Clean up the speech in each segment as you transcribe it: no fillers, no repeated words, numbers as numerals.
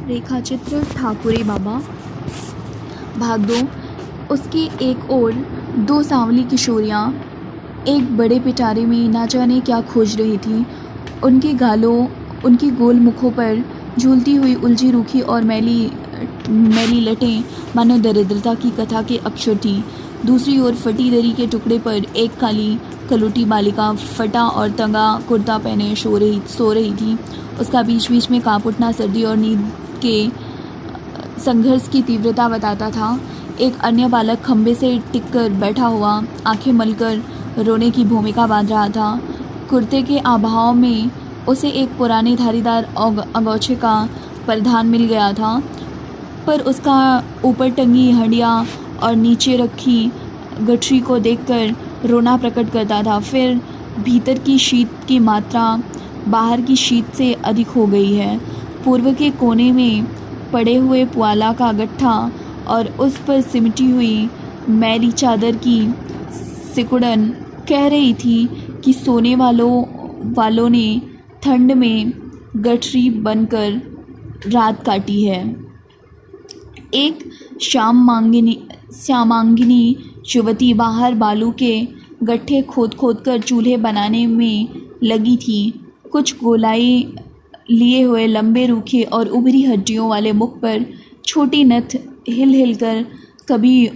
रेखाचित्र ठाकुरे बाबा। भाग 2। उसकी एक ओर दो सांवली किशोरियाँ एक बड़े पिटारे में ना जाने क्या खोज रही थीं। उनके गालों, उनकी गोल मुखों पर झूलती हुई उलझी रूखी और मैली लटें मानो दरिद्रता की कथा के अक्षर थीं। दूसरी ओर फटी दरी के टुकड़े पर एक काली कलूटी बालिका फटा और तंगा कुर्ता पहने सो रही थी। उसका बीच बीच में कांप उठना सर्दी और नींद के संघर्ष की तीव्रता बताता था। एक अन्य बालक खंबे से टिककर बैठा हुआ आंखें मलकर रोने की भूमिका बांध रहा था। कुर्ते के अभाव में उसे एक पुराने धारीदार अंगोछे का परिधान मिल गया था, पर उसका ऊपर टंगी हंडिया और नीचे रखी गठरी को देखकर रोना प्रकट करता था। फिर भीतर की शीत की मात्रा बाहर की शीत से अधिक हो गई है। पूर्व के कोने में पड़े हुए पुआला का गट्ठा और उस पर सिमटी हुई मैली चादर की सिकुड़न कह रही थी कि सोने वालों ने ठंड में गठरी बनकर रात काटी है। एक श्यामांगिनी युवती बाहर बालू के गड्ढे खोद कर चूल्हे बनाने में लगी थी। कुछ गोलाई लिए हुए लंबे रूखे और उभरी हड्डियों वाले मुख पर छोटी नथ हिल हिल कर कभी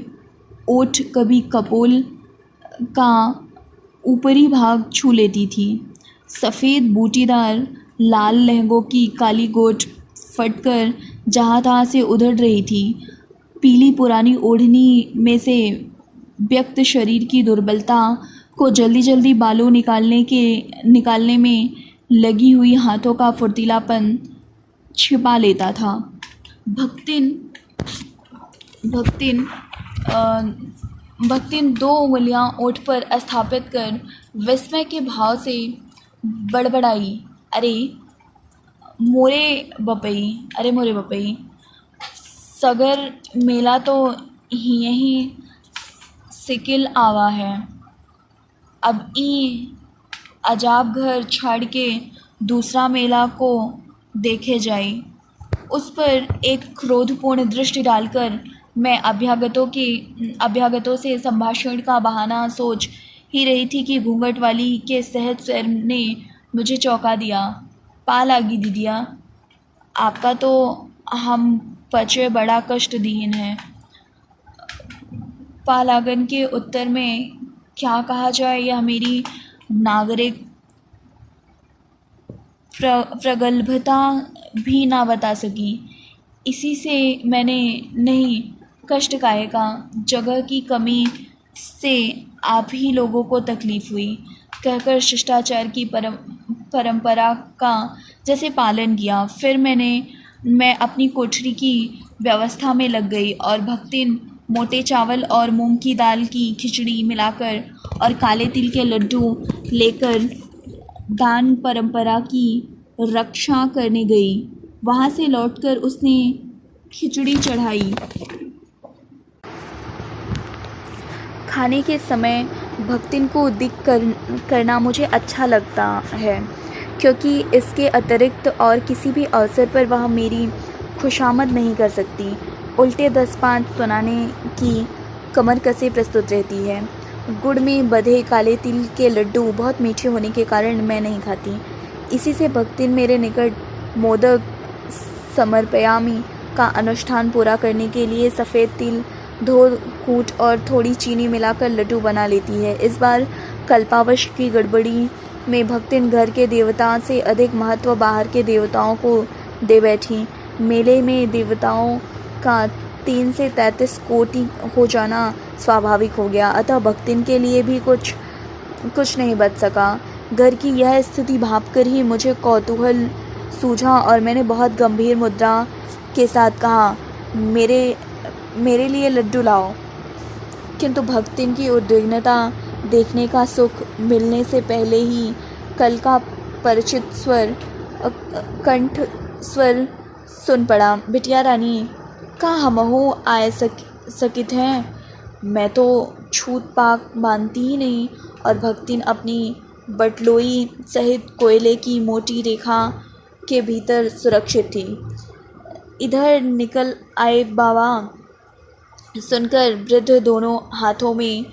ओठ कभी कपोल का ऊपरी भाग छू लेती थी। सफ़ेद बूटीदार लाल लहंगों की काली गोट फटकर जहाँ तहाँ से उधड़ रही थी। पीली पुरानी ओढ़नी में से व्यक्त शरीर की दुर्बलता को जल्दी जल्दी बालों निकालने में लगी हुई हाथों का फुर्तीलापन छिपा लेता था। भक्तिन दो उंगलियां ओठ पर स्थापित कर विस्मय के भाव से बड़बड़ाई, अरे मोरे बपई, सगर मेला तो यहीं सिकिल आवा है। अब ई अजाब घर छाड़ के दूसरा मेला को देखे जाए। उस पर एक क्रोधपूर्ण दृष्टि डालकर मैं अभ्यागतों से संभाषण का बहाना सोच ही रही थी कि घूंघट वाली के सहज स्वर ने मुझे चौंका दिया। पाल आगी दीदिया, आपका तो हम पचे बड़ा कष्ट दीन है। पालागन के उत्तर में क्या कहा जाए यह मेरी नागरिक प्रगल्भता भी ना बता सकी। इसी से मैंने नहीं कष्ट काहे का, जगह की कमी से आप ही लोगों को तकलीफ़ हुई कहकर शिष्टाचार की परंपरा का जैसे पालन किया। फिर मैं अपनी कोठरी की व्यवस्था में लग गई और भक्तिन मोटे चावल और मूंग की दाल की खिचड़ी मिलाकर और काले तिल के लड्डू लेकर दान परंपरा की रक्षा करने गई। वहाँ से लौटकर उसने खिचड़ी चढ़ाई। खाने के समय भक्तिन को दिख करना मुझे अच्छा लगता है, क्योंकि इसके अतिरिक्त और किसी भी अवसर पर वह मेरी खुशामद नहीं कर सकती। उल्टे 10-5 सुनाने की कमर कसे प्रस्तुत रहती है। गुड़ में बधे काले तिल के लड्डू बहुत मीठे होने के कारण मैं नहीं खाती। इसी से भक्तिन मेरे निकट मोदक समर्पयामी का अनुष्ठान पूरा करने के लिए सफ़ेद तिल धो कूट और थोड़ी चीनी मिलाकर लड्डू बना लेती है। इस बार कल्पावश की गड़बड़ी में भक्तिन घर के देवता से अधिक महत्व बाहर के देवताओं को दे बैठी। मेले में देवताओं का 3 से 33 कोटि हो जाना स्वाभाविक हो गया, अतः भक्तिन के लिए भी कुछ नहीं बच सका। घर की यह स्थिति भांपकर ही मुझे कौतूहल सूझा और मैंने बहुत गंभीर मुद्रा के साथ कहा, मेरे लिए लड्डू लाओ। किंतु भक्तिन की उद्विग्नता देखने का सुख मिलने से पहले ही कल का परिचित कंठ स्वर सुन पड़ा, बिटिया रानी का हमहू आए सकित हैं। मैं तो छूत पाक मानती ही नहीं। और भक्तिन अपनी बटलोई सहित कोयले की मोटी रेखा के भीतर सुरक्षित थी। इधर निकल आए बाबा। सुनकर वृद्ध दोनों हाथों में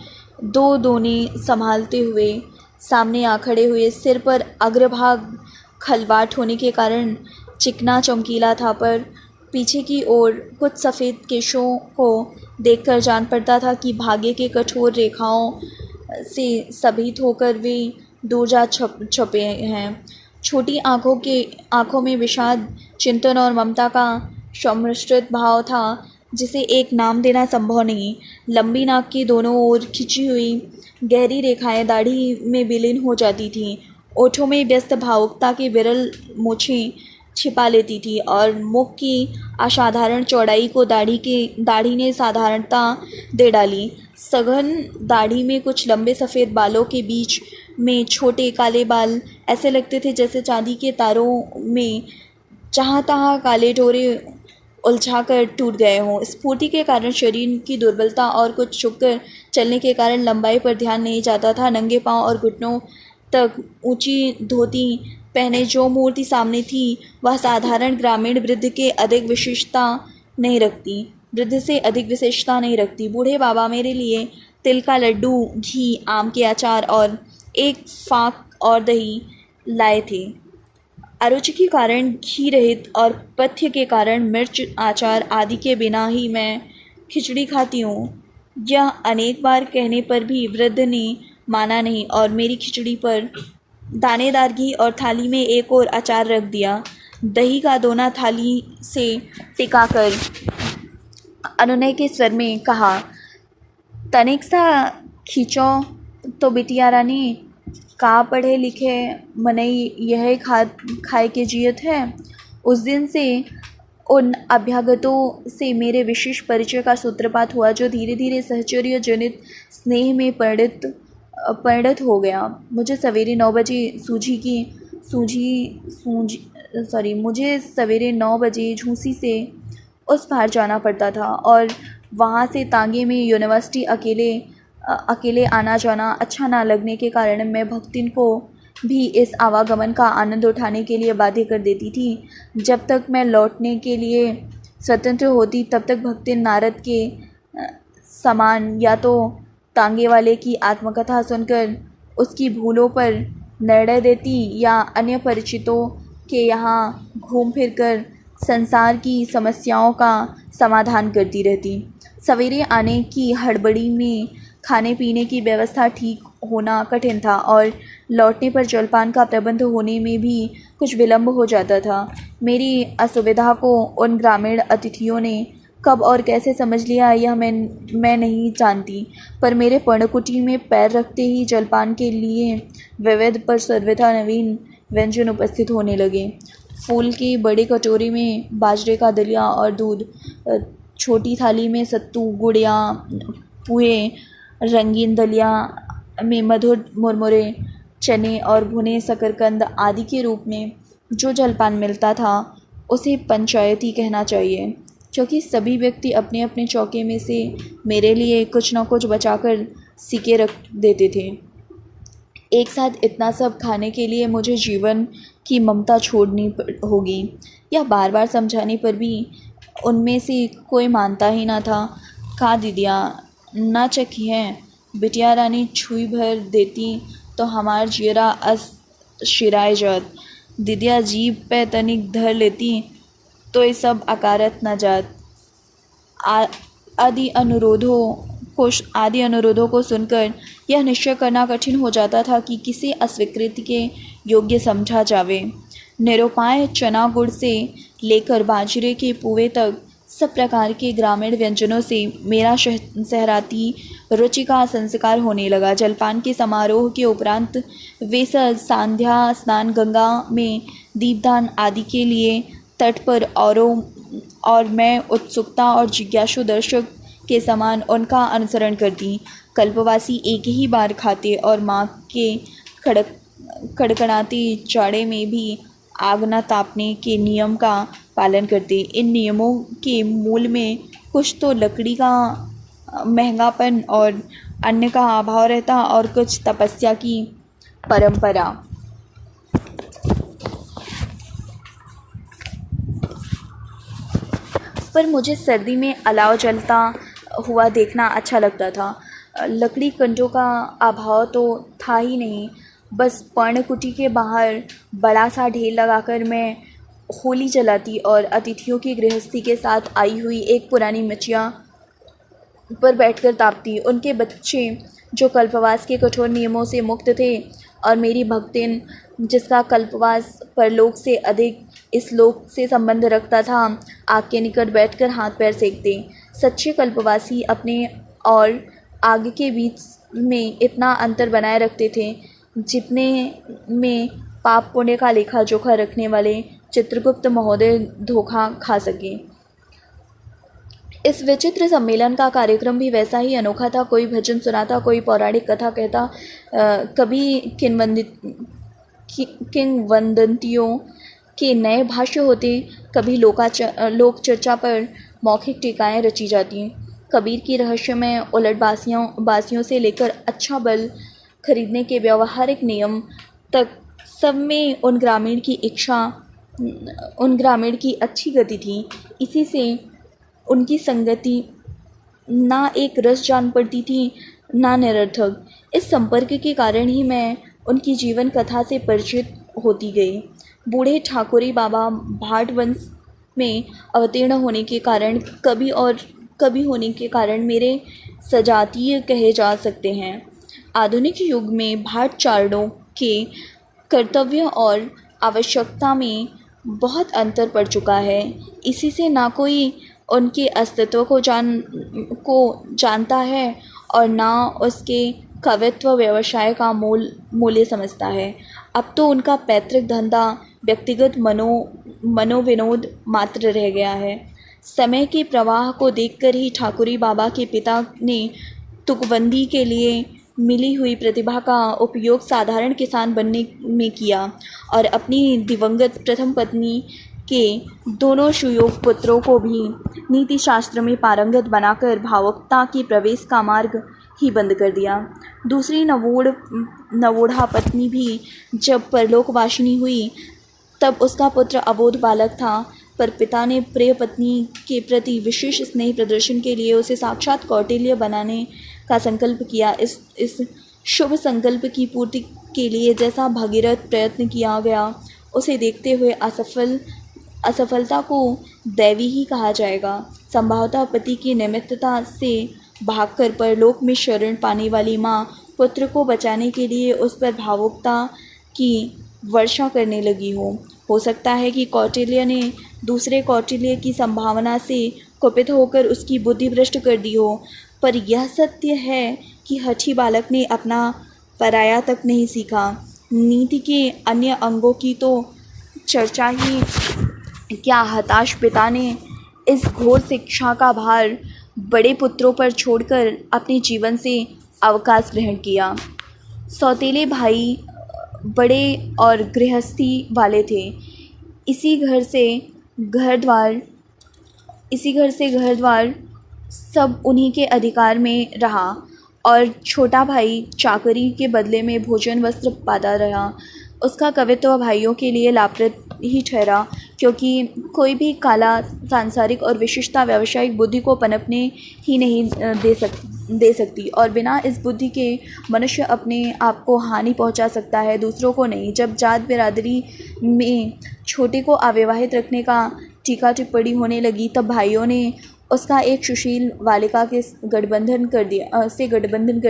दो दोने संभालते हुए सामने आ खड़े हुए। सिर पर अग्रभाग खलवाट होने के कारण चिकना चमकीला था, पर पीछे की ओर कुछ सफ़ेद केशों को देखकर जान पड़ता था कि भाग्य के कठोर रेखाओं से सभीत होकर वे दूर जा छपे हैं। छोटी आँखों में विषाद, चिंतन और ममता का सम्मिश्रित भाव था, जिसे एक नाम देना संभव नहीं। लंबी नाक की दोनों ओर खिंची हुई गहरी रेखाएं दाढ़ी में विलीन हो जाती थीं। ओठों में व्यस्त भावुकता की विरल मूछें छिपा लेती थी और मुख की असाधारण चौड़ाई को दाढ़ी ने साधारणता दे डाली। सघन दाढ़ी में कुछ लंबे सफ़ेद बालों के बीच में छोटे काले बाल ऐसे लगते थे जैसे चांदी के तारों में जहाँ तहाँ काले डोरे उलझाकर टूट गए हों। स्फूर्ति के कारण शरीर की दुर्बलता और कुछ झुककर चलने के कारण लंबाई पर ध्यान नहीं जाता था। नंगे पांव और घुटनों तक ऊंची धोती पहने जो मूर्ति सामने थी, वह साधारण ग्रामीण वृद्ध से अधिक विशेषता नहीं रखती। बूढ़े बाबा मेरे लिए तिल का लड्डू, घी, आम के अचार और एक फाक और दही लाए थे। अरुचि के कारण घी रहित और पथ्य के कारण मिर्च, आचार आदि के बिना ही मैं खिचड़ी खाती हूँ। यह अनेक बार कहने पर भी वृद्ध ने माना नहीं और मेरी खिचड़ी पर दानेदार घी और थाली में एक और अचार रख दिया। दही का दोना थाली से टिकाकर अनुनय के स्वर में कहा, तनिक सा खींचो तो बिटिया रानी, का पढ़े लिखे मनई यह खाए के जियत है। उस दिन से उन अभ्यागतों से मेरे विशेष परिचय का सूत्रपात हुआ, जो धीरे धीरे सहचर्य जनित स्नेह में परिणत हो गया। मुझे सवेरे 9 बजे झूंसी से उस पार जाना पड़ता था और वहाँ से तांगे में यूनिवर्सिटी अकेले आना जाना अच्छा ना लगने के कारण मैं भक्तिन को भी इस आवागमन का आनंद उठाने के लिए बाध्य कर देती थी। जब तक मैं लौटने के लिए स्वतंत्र होती, तब तक भक्तिन नारद के समान या तो तांगे वाले की आत्मकथा सुनकर उसकी भूलों पर निर्णय देती या अन्य परिचितों के यहाँ घूम फिरकर संसार की समस्याओं का समाधान करती रहती। सवेरे आने की हड़बड़ी में खाने पीने की व्यवस्था ठीक होना कठिन था और लौटने पर जलपान का प्रबंध होने में भी कुछ विलंब हो जाता था। मेरी असुविधा को उन ग्रामीण अतिथियों ने कब और कैसे समझ लिया, यह मैं नहीं जानती, पर मेरे पर्णकुटी में पैर रखते ही जलपान के लिए विविध पर सर्वथा नवीन व्यंजन उपस्थित होने लगे। फूल की बड़ी कटोरी में बाजरे का दलिया और दूध, छोटी थाली में सत्तू, गुड़िया, पुए, रंगीन दलिया में मधुर मुरमुरे, चने और भुने शकरकंद आदि के रूप में जो जलपान मिलता था उसे पंचायती कहना चाहिए, क्योंकि सभी व्यक्ति अपने अपने चौके में से मेरे लिए कुछ न कुछ बचाकर सीके रख देते थे। एक साथ इतना सब खाने के लिए मुझे जीवन की ममता छोड़नी होगी। यह बार बार समझाने पर भी उनमें से कोई मानता ही ना था। खा दीदिया, ना चखी हैं, बिटिया रानी छुई भर देती तो हमार जियरा अस शिराय जात। दीदिया जीभ पे तनिक धर लेती तो ये सब अकारत न जात। आदि अनुरोधों को सुनकर यह निश्चय करना कठिन हो जाता था कि किसे अस्वीकृति के योग्य समझा जावे। निरुपाय चना गुड़ से लेकर बाजरे के पुए तक सब प्रकार के ग्रामीण व्यंजनों से मेरा सहराती रुचि का संस्कार होने लगा। जलपान के समारोह के उपरांत वे सब संध्या स्नान, गंगा में दीपदान आदि के लिए तट पर और मैं उत्सुकता और जिज्ञासु दर्शक के समान उनका अनुसरण करती। कल्पवासी एक ही बार खाते और माँ के कड़कड़ाते जाड़े में भी आग न तापने के नियम का पालन करते। इन नियमों के मूल में कुछ तो लकड़ी का महंगापन और अन्न का अभाव रहता और कुछ तपस्या की परंपरा। पर मुझे सर्दी में अलाव जलता हुआ देखना अच्छा लगता था। लकड़ी कंडों का अभाव तो था ही नहीं। बस पर्णकुटी के बाहर बड़ा सा ढेर लगाकर मैं होली जलाती और अतिथियों की गृहस्थी के साथ आई हुई एक पुरानी मचिया पर बैठकर तापती। उनके बच्चे जो कल्पवास के कठोर नियमों से मुक्त थे और मेरी भक्तिन जिसका कल्पवास परलोक से अधिक इस लोक से संबंध रखता था, आग के निकट बैठकर हाथ पैर सेकते। सच्चे कल्पवासी अपने और आग के बीच में इतना अंतर बनाए रखते थे जितने में पाप पुण्य का लेखा जोखा रखने वाले चित्रगुप्त महोदय धोखा खा सके। इस विचित्र सम्मेलन का कार्यक्रम भी वैसा ही अनोखा था। कोई भजन सुनाता, कोई पौराणिक कथा कहता, कभी किंवदंतियों के नए भाष्य होते, कभी लोक चर्चा पर मौखिक टीकाएँ रची जाती। कबीर की रहस्यमय उलट बासियों से लेकर अच्छा बल खरीदने के व्यावहारिक नियम तक सब में उन ग्रामीण की अच्छी गति थी। इसी से उनकी संगति ना एक रस जान पड़ती थी ना निरर्थक। इस संपर्क के कारण ही मैं उनकी जीवन कथा से परिचित होती गई। बूढ़े ठाकुरी बाबा भाट वंश में अवतीर्ण होने के कारण कभी होने के कारण मेरे सजातीय कहे जा सकते हैं। आधुनिक युग में भाट चारणों के कर्तव्य और आवश्यकता में बहुत अंतर पड़ चुका है। इसी से ना कोई उनके अस्तित्व को जानता है और ना उसके कवित्व व्यवसाय का मूल्य समझता है। अब तो उनका पैतृक धंधा व्यक्तिगत मनोविनोद मात्र रह गया है। समय के प्रवाह को देखकर ही ठाकुरी बाबा के पिता ने तुकबंदी के लिए मिली हुई प्रतिभा का उपयोग साधारण किसान बनने में किया और अपनी दिवंगत प्रथम पत्नी के दोनों सुयोग पुत्रों को भी नीति शास्त्र में पारंगत बनाकर भावुकता की प्रवेश का मार्ग ही बंद कर दिया। दूसरी नवोढ़ा पत्नी भी जब परलोकवासिनी हुई तब उसका पुत्र अबोध बालक था, पर पिता ने प्रिय पत्नी के प्रति विशेष स्नेह प्रदर्शन के लिए उसे साक्षात कौटिल्य बनाने का संकल्प किया। इस शुभ संकल्प की पूर्ति के लिए जैसा भगीरथ प्रयत्न किया गया, उसे देखते हुए असफलता को दैवी ही कहा जाएगा। संभवतः पति की निमित्तता से भागकर परलोक में शरण पाने वाली माँ पुत्र को बचाने के लिए उस पर भावुकता की वर्षा करने लगी हो सकता है कि कौटिल्य ने दूसरे कौटिल्य की संभावना से कुपित होकर उसकी बुद्धि भ्रष्ट कर दी हो, पर यह सत्य है कि हठी बालक ने अपना पराया तक नहीं सीखा। नीति के अन्य अंगों की तो चर्चा ही क्या, हताश पिता ने इस घोर शिक्षा का भार बड़े पुत्रों पर छोड़कर अपने जीवन से अवकाश ग्रहण किया। सौतेले भाई बड़े और गृहस्थी वाले थे। इसी घर से घर द्वार सब उन्हीं के अधिकार में रहा और छोटा भाई चाकरी के बदले में भोजन वस्त्र पाता रहा। उसका कवित्व भाइयों के लिए लाभप्रद ही ठहरा, क्योंकि कोई भी कला सांसारिक और विशिष्टता व्यावसायिक बुद्धि को पनपने ही नहीं दे सकती और बिना इस बुद्धि के मनुष्य अपने आप को हानि पहुंचा सकता है, दूसरों को नहीं। जब जात बिरादरी में छोटे को अविवाहित रखने का टीका टिप्पणी होने लगी तब भाइयों ने उसका एक सुशील बालिका के गठबंधन कर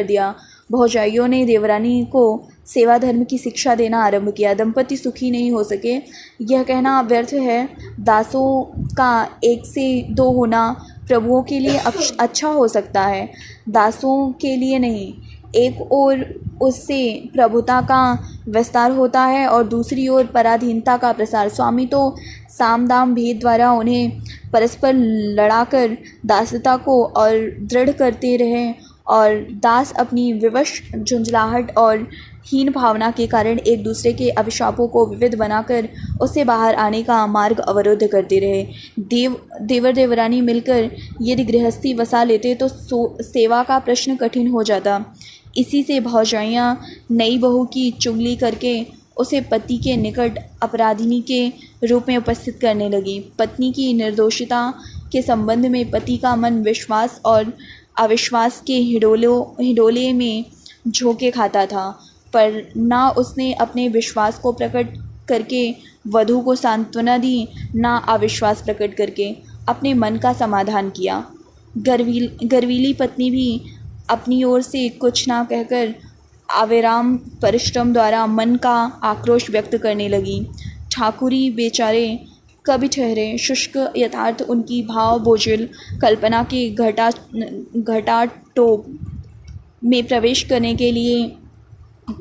दिया। भौजाइयों ने देवरानी को सेवा धर्म की शिक्षा देना आरंभ किया। दंपति सुखी नहीं हो सके, यह कहना व्यर्थ है। दासों का एक से दो होना प्रभुओं के लिए अच्छा हो सकता है, दासों के लिए नहीं। एक ओर उससे प्रभुता का विस्तार होता है और दूसरी ओर पराधीनता का प्रसार। स्वामी तो साम दाम भेद द्वारा उन्हें परस्पर लड़ाकर दासता को और दृढ़ करते रहे और दास अपनी विवश झुंझलाहट और हीन भावना के कारण एक दूसरे के अभिशापों को विविध बनाकर उससे बाहर आने का मार्ग अवरुद्ध करते रहे। देवर देवरानी मिलकर यदि गृहस्थी बसा लेते तो सेवा का प्रश्न कठिन हो जाता। इसी से भौजाइयाँ नई बहू की चुगली करके उसे पति के निकट अपराधिनी के रूप में उपस्थित करने लगी। पत्नी की निर्दोषिता के संबंध में पति का मन विश्वास और अविश्वास के हिडोले में झोंके खाता था, पर ना उसने अपने विश्वास को प्रकट करके वधू को सांत्वना दी, ना अविश्वास प्रकट करके अपने मन का समाधान किया। गर्वीली पत्नी भी अपनी ओर से कुछ ना कहकर अविराम परिश्रम द्वारा मन का आक्रोश व्यक्त करने लगी। ठाकुरी बेचारे कभी ठहरे, शुष्क यथार्थ उनकी भाव बोझिल कल्पना के घटाटोप में प्रवेश करने के लिए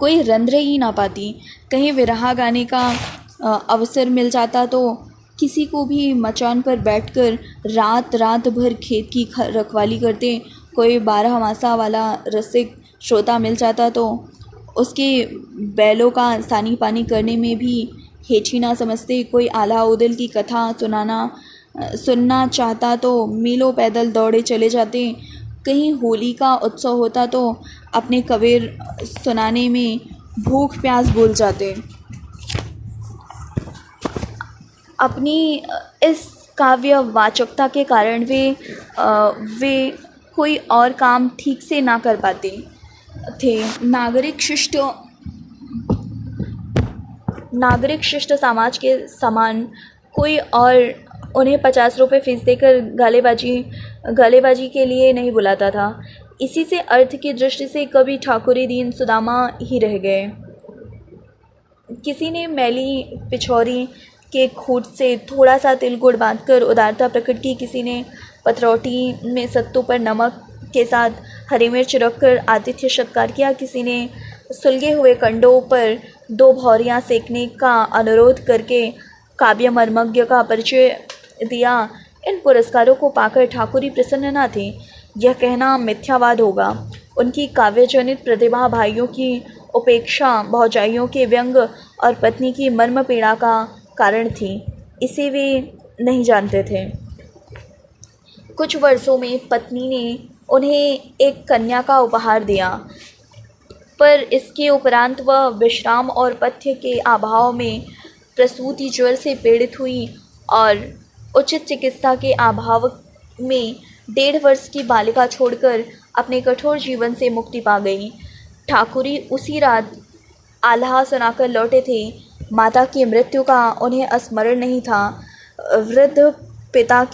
कोई रंध्र ही ना पाती। कहीं विरहा गाने का अवसर मिल जाता तो किसी को भी मचान पर बैठकर रात भर खेत की रखवाली करते कोई 12 मासा वाला रसिक श्रोता मिल जाता तो उसके बैलों का सानी पानी करने में भी हेठी ना समझते। कोई आला उदल की कथा सुनना चाहता तो मीलों पैदल दौड़े चले जाते। कहीं होली का उत्सव होता तो अपने कबीर सुनाने में भूख प्यास भूल जाते। अपनी इस काव्य वाचकता के कारण वे कोई और काम ठीक से ना कर पाते थे। नागरिक शिष्ट समाज के समान कोई और उन्हें 50 रुपये फीस देकर गालेबाजी के लिए नहीं बुलाता था। इसी से अर्थ की दृष्टि से कभी ठाकुरी दीन सुदामा ही रह गए। किसी ने मैली पिछौरी के खूंट से थोड़ा सा तिल गुड़ बांधकर उदारता प्रकट की, किसी ने पतरौटी में सत्तू पर नमक के साथ हरी मिर्च रखकर आतिथ्य सत्कार किया, किसी ने सुलगे हुए कंडों पर 2 भौरियाँ सेकने का अनुरोध करके काव्य मर्मज्ञ का परिचय दिया। इन पुरस्कारों को पाकर ठाकुरी प्रसन्न न थे, यह कहना मिथ्यावाद होगा। उनकी काव्यजनित प्रतिभा भाइयों की उपेक्षा, भौजाइयों के व्यंग और पत्नी की मर्म पीड़ा का कारण थी, इसे वे नहीं जानते थे। कुछ वर्षों में पत्नी ने उन्हें एक कन्या का उपहार दिया, पर इसके उपरांत वह विश्राम और पथ्य के अभाव में प्रसूति ज्वर से पीड़ित हुई और उचित चिकित्सा के अभाव में 1.5 वर्ष की बालिका छोड़कर अपने कठोर जीवन से मुक्ति पा गई। ठाकुरी उसी रात आल्हा सुनाकर लौटे थे। माता की मृत्यु का उन्हें स्मरण नहीं था। वृद्ध पिता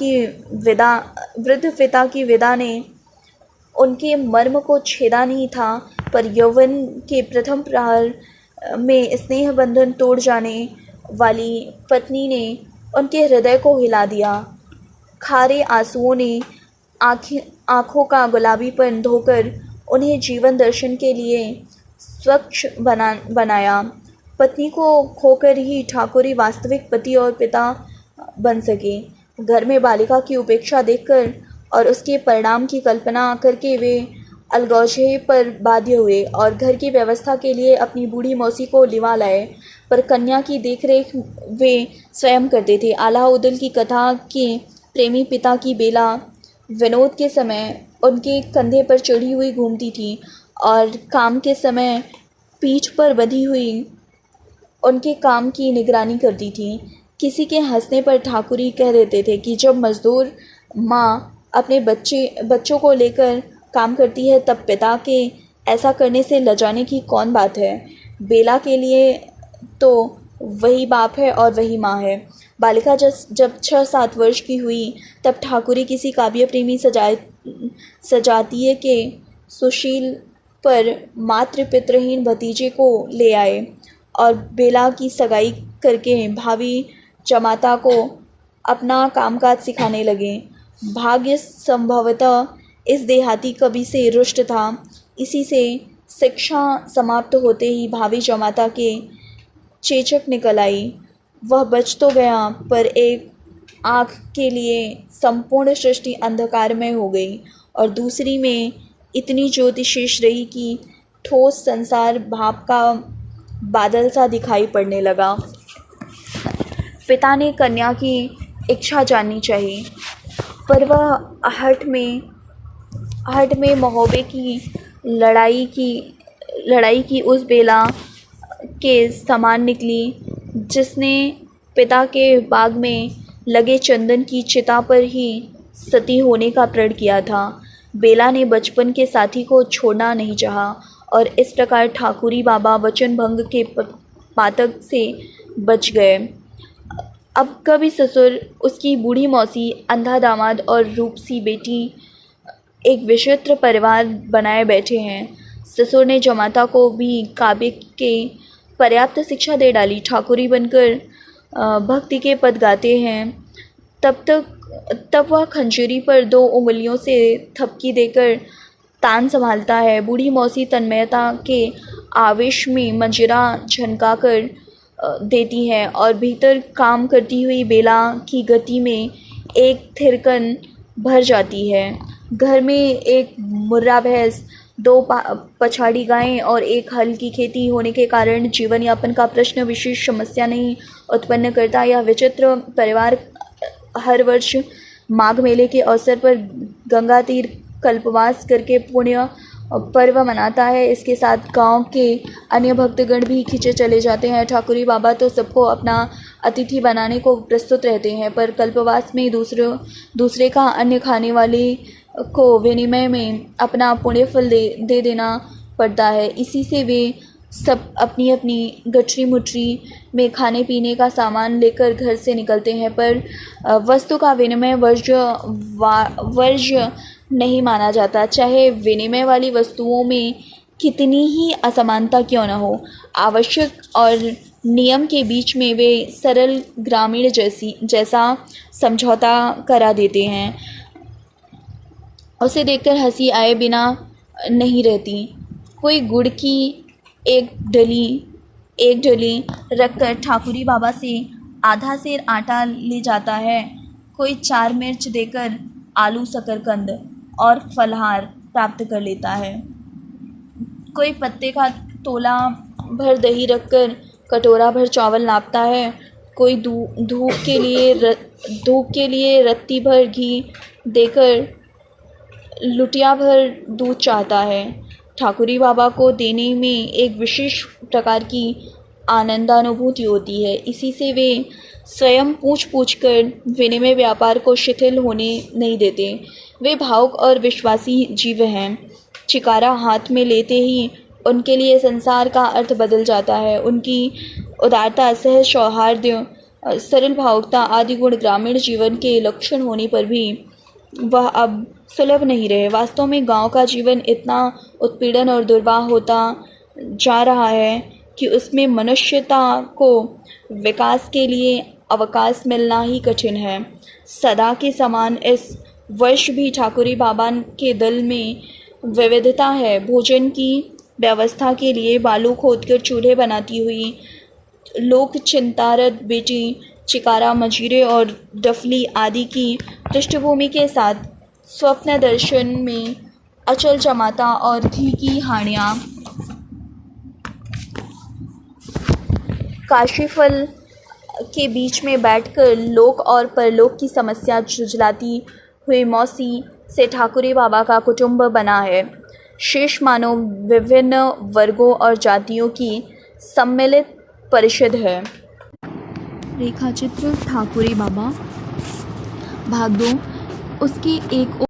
की विदा ने उनके मर्म को छेदा नहीं था, पर यौवन के प्रथम प्रहर में स्नेह बंधन तोड़ जाने वाली पत्नी ने उनके हृदय को हिला दिया। खारे आंसुओं ने आँखों का गुलाबीपन धोकर उन्हें जीवन दर्शन के लिए स्वच्छ बनाया। पत्नी को खोकर ही ठाकुरी वास्तविक पति और पिता बन सके। घर में बालिका की उपेक्षा देखकर और उसके परिणाम की कल्पना करके वे अलगौजे पर बाध्य हुए और घर की व्यवस्था के लिए अपनी बूढ़ी मौसी को लिवा लाए, पर कन्या की देखरेख वे स्वयं करते थे। आला उदल की कथा के प्रेमी पिता की बेला विनोद के समय उनके कंधे पर चढ़ी हुई घूमती थी और काम के समय पीठ पर बंधी हुई उनके काम की निगरानी करती थी। किसी के हंसने पर ठाकुरी कह देते थे कि जब मजदूर माँ अपने बच्चों को लेकर काम करती है, तब पिता के ऐसा करने से लजाने की कौन बात है। बेला के लिए तो वही बाप है और वही माँ है। बालिका जब 6-7 वर्ष की हुई तब ठाकुरी किसी काव्य प्रेमी सजातीय के सुशील पर मातृ पितृहीन भतीजे को ले आए और बेला की सगाई करके भावी जमाता को अपना कामकाज सिखाने लगे। भाग्य संभवतः इस देहाती कवि से रुष्ट था। इसी से शिक्षा समाप्त होते ही भावी जमाता के चेचक निकल आई। वह बच तो गया, पर एक आँख के लिए संपूर्ण सृष्टि अंधकारमय हो गई और दूसरी में इतनी ज्योति शेष रही कि ठोस संसार भाप का बादल सा दिखाई पड़ने लगा। पिता ने कन्या की इच्छा जाननी चाहिए, पर वह हठ में महोबे की लड़ाई की उस बेला के समान निकली जिसने पिता के बाग में लगे चंदन की चिता पर ही सती होने का प्रण किया था। बेला ने बचपन के साथी को छोड़ना नहीं चाहा और इस प्रकार ठाकुरी बाबा वचन भंग के पातक से बच गए। अब कभी ससुर, उसकी बूढ़ी मौसी, अंधा दामाद और रूपसी बेटी एक विचित्र परिवार बनाए बैठे हैं। ससुर ने जमाता को भी काव्य के पर्याप्त शिक्षा दे डाली। ठाकुरी बनकर भक्ति के पद गाते हैं। तब वह खंजरी पर 2 उंगलियों से थपकी देकर तान संभालता है। बूढ़ी मौसी तन्मयता के आवेश में मंजीरा झनकाकर देती हैं और भीतर काम करती हुई बेला की गति में एक थिरकन भर जाती है। घर में एक मुर्रा भैंस, 2 पछाड़ी गायें और एक हल की खेती होने के कारण जीवन यापन का प्रश्न विशेष समस्या नहीं उत्पन्न करता। यह विचित्र परिवार हर वर्ष माघ मेले के अवसर पर गंगा तीर कल्पवास करके पुण्य पर्व मनाता है। इसके साथ गांव के अन्य भक्तगण भी खींचे चले जाते हैं। ठाकुरी बाबा तो सबको अपना अतिथि बनाने को प्रस्तुत रहते हैं, पर कल्पवास में दूसरे का अन्न खाने वाले को विनिमय में अपना पुण्य फल दे देना पड़ता है। इसी से वे सब अपनी अपनी गठरी मुठरी में खाने पीने का सामान लेकर घर से निकलते हैं, पर वस्तु का विनिमय वर्ज्य नहीं माना जाता, चाहे विनिमय वाली वस्तुओं में कितनी ही असमानता क्यों न हो। आवश्यक और नियम के बीच में वे सरल ग्रामीण जैसा समझौता करा देते हैं। उसे देखकर हंसी आए बिना नहीं रहती। कोई गुड़ की एक ढली रखकर ठाकुरी बाबा से आधा सेर आटा ले जाता है। कोई 4 मिर्च देकर आलू शकरकंद और फलहार प्राप्त कर लेता है। कोई पत्ते का तोला भर दही रखकर कटोरा भर चावल नापता है। कोई धूप के लिए रत्ती भर घी देकर लुटिया भर दूध चाहता है। ठाकुरी बाबा को देने में एक विशेष प्रकार की आनंदानुभूति होती है। इसी से वे स्वयं पूछ कर विनिमय व्यापार को शिथिल होने नहीं देते। वे भावुक और विश्वासी जीव हैं। चिकारा हाथ में लेते ही उनके लिए संसार का अर्थ बदल जाता है। उनकी उदारता, सहज सौहार्द, सरल भावुकता आदि गुण ग्रामीण जीवन के लक्षण होने पर भी वह अब सुलभ नहीं रहे। वास्तव में गांव का जीवन इतना उत्पीड़न और दुर्वाह होता जा रहा है कि उसमें मनुष्यता को विकास के लिए अवकाश मिलना ही कठिन है। सदा के समान इस वर्ष भी ठाकुरी बाबा के दल में विविधता है। भोजन की व्यवस्था के लिए बालू खोदकर चूल्हे बनाती हुई लोक चिंतारत बेटी चिकारा, मजीरे और डफली आदि की पृष्ठभूमि के साथ स्वप्न दर्शन में अचल जमाता और घी की हाड़ियाँ काशीफल के बीच में बैठकर लोक और परलोक की समस्या झुंझलाती हुई मौसी से ठाकुरी बाबा का कुटुंब बना है। शेष मानव विभिन्न वर्गों और जातियों की सम्मिलित परिषद है। रेखाचित्र ठाकुरी बाबा भाग 2। उसकी एक